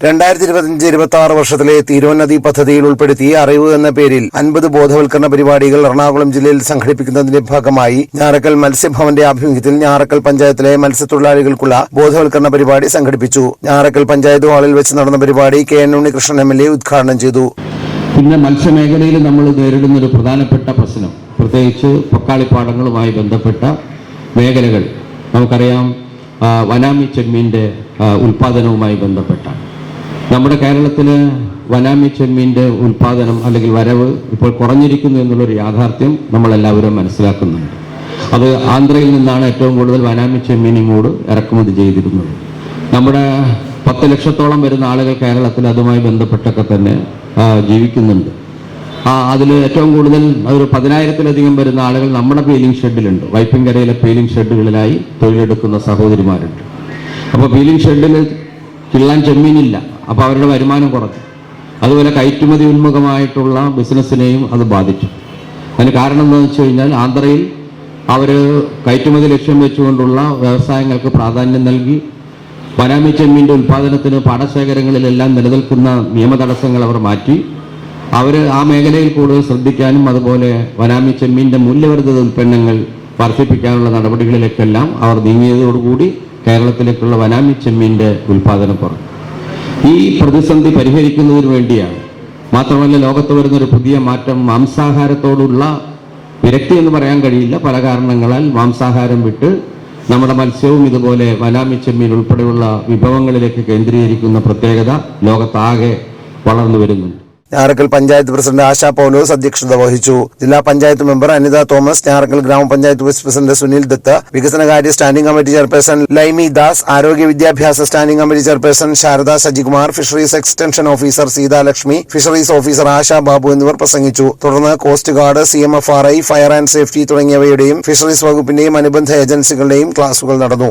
2025-26 വർഷത്തിലെ തീരോന്നതി പദ്ധതിയിൽ ഉൾപ്പെടുത്തി അറിവ് എന്ന പേരിൽ 50 ബോധവൽക്കരണ പരിപാടികൾ എറണാകുളം ജില്ലയിൽ സംഘടിപ്പിക്കുന്നതിന്റെ ഭാഗമായി ഞാറക്കൽ മത്സ്യഭവന്റെ ആഭിമുഖ്യത്തിൽ ഞാറക്കൽ പഞ്ചായത്തിലെ മത്സ്യത്തൊഴിലാളികൾക്കുള്ള ബോധവൽക്കരണ പരിപാടി സംഘടിപ്പിച്ചു. ഞാറക്കൽ പഞ്ചായത്ത് ഹാളിൽ വെച്ച് നടന്ന പരിപാടി കെ.എൻ. ഉണ്ണികൃഷ്ണൻ MLA ഉദ്ഘാടനം ചെയ്തു. പിന്നെ മത്സ്യമേഖലയിൽ നമ്മൾ നേരിടുന്ന ഒരു പ്രധാനപ്പെട്ട പ്രശ്നം, പ്രത്യേകിച്ച് പൊക്കാളിപ്പാടങ്ങളുമായി ബന്ധപ്പെട്ട മേഖലകൾ നമുക്കറിയാം. വനാമി ചെമ്മീൻ്റെ ഉൽപ്പാദനവുമായി ബന്ധപ്പെട്ടാണ്. നമ്മുടെ കേരളത്തിൽ വനാമി ചെമ്മീൻ്റെ ഉൽപ്പാദനം അല്ലെങ്കിൽ വരവ് ഇപ്പോൾ കുറഞ്ഞിരിക്കുന്നു എന്നുള്ളൊരു യാഥാർത്ഥ്യം നമ്മളെല്ലാവരും മനസ്സിലാക്കുന്നുണ്ട്. അത് ആന്ധ്രയിൽ നിന്നാണ് ഏറ്റവും കൂടുതൽ വനാമി ചെമ്മീൻ ഇങ്ങോട്ട് ഇറക്കുമതി ചെയ്തിരുന്നത്. നമ്മുടെ 10 ലക്ഷത്തോളം വരുന്ന ആളുകൾ കേരളത്തിൽ അതുമായി ബന്ധപ്പെട്ടൊക്കെ തന്നെ ജീവിക്കുന്നുണ്ട്. അതിൽ ഏറ്റവും കൂടുതൽ ഒരു 10,000-ലധികം വരുന്ന ആളുകൾ നമ്മുടെ പീലിംഗ് ഷെഡിലുണ്ട്. വൈപ്പിൻകരയിലെ പീലിംഗ് ഷെഡുകളിലായി തൊഴിലെടുക്കുന്ന സഹോദരിമാരുണ്ട്. അപ്പോൾ പീലിംഗ് ഷെഡിൽ കിള്ളാൻ ചെമ്മീനില്ല, അപ്പോൾ അവരുടെ വരുമാനം കുറഞ്ഞു. അതുപോലെ കയറ്റുമതി ഉന്മുഖമായിട്ടുള്ള ബിസിനസ്സിനെയും അത് ബാധിച്ചു. അതിന് കാരണം എന്താണെന്ന് വെച്ച് കഴിഞ്ഞാൽ ആന്ധ്രയിൽ അവർ കയറ്റുമതി ലക്ഷ്യം വെച്ചുകൊണ്ടുള്ള വ്യവസായങ്ങൾക്ക് പ്രാധാന്യം നൽകി വനാമി ചെമ്മീൻ്റെ ഉൽപ്പാദനത്തിന് പാടശേഖരങ്ങളിലെല്ലാം നിലനിൽക്കുന്ന നിയമതടസ്സങ്ങൾ അവർ മാറ്റി. അവർ ആ മേഖലയിൽ കൂടുതൽ ശ്രദ്ധിക്കാനും അതുപോലെ വനാമി ചെമ്മീൻ്റെ മൂല്യവർദ്ധിത ഉൽപ്പന്നങ്ങൾ വർദ്ധിപ്പിക്കാനുള്ള നടപടികളിലേക്കെല്ലാം അവർ നീങ്ങിയതോടുകൂടി കേരളത്തിലേക്കുള്ള വനാമി ചെമ്മീൻ്റെ ഉൽപ്പാദനം കുറഞ്ഞു. ഈ പ്രതിസന്ധി പരിഹരിക്കുന്നതിന് വേണ്ടിയാണ്. മാത്രമല്ല, ലോകത്ത് വരുന്നൊരു പുതിയ മാറ്റം, മാംസാഹാരത്തോടുള്ള വിരക്തി എന്ന് പറയാൻ കഴിയില്ല. പല കാരണങ്ങളാൽ മാംസാഹാരം വിട്ട് നമ്മുടെ മത്സ്യവും ഇതുപോലെ വനാമി ചെമ്മീൻ ഉൾപ്പെടെയുള്ള വിഭവങ്ങളിലേക്ക് കേന്ദ്രീകരിക്കുന്ന പ്രത്യേകത ലോകത്താകെ വളർന്നു വരുന്നുണ്ട്. ഞാറക്കൽ പഞ്ചായത്ത് പ്രസിഡന്റ് ആശാ പൗലോസ് അധ്യക്ഷത വഹിച്ചു. ജില്ലാ പഞ്ചായത്ത് മെമ്പർ അനിത തോമസ്, ഞാറക്കൽ ഗ്രാമപഞ്ചായത്ത് വൈസ് പ്രസിഡന്റ് സുനിൽ ദത്ത്, വികസനകാര്യ standing committee chairperson Laimy Das, ആരോഗ്യ വിദ്യാഭ്യാസ standing committee chairperson Sharada Sajikumar, fisheries extension officer Seethalakshmi, fisheries officer Asha Babu എന്നിവർ പ്രസംഗിച്ചു. തുടർന്ന് coast guard, CMFRI, fire and safety തുടങ്ങിയവയുടെയും ഫിഷറീസ് വകുപ്പിന്റെയും അനുബന്ധ ഏജൻസികളുടെയും ക്ലാസുകൾ നടന്നു.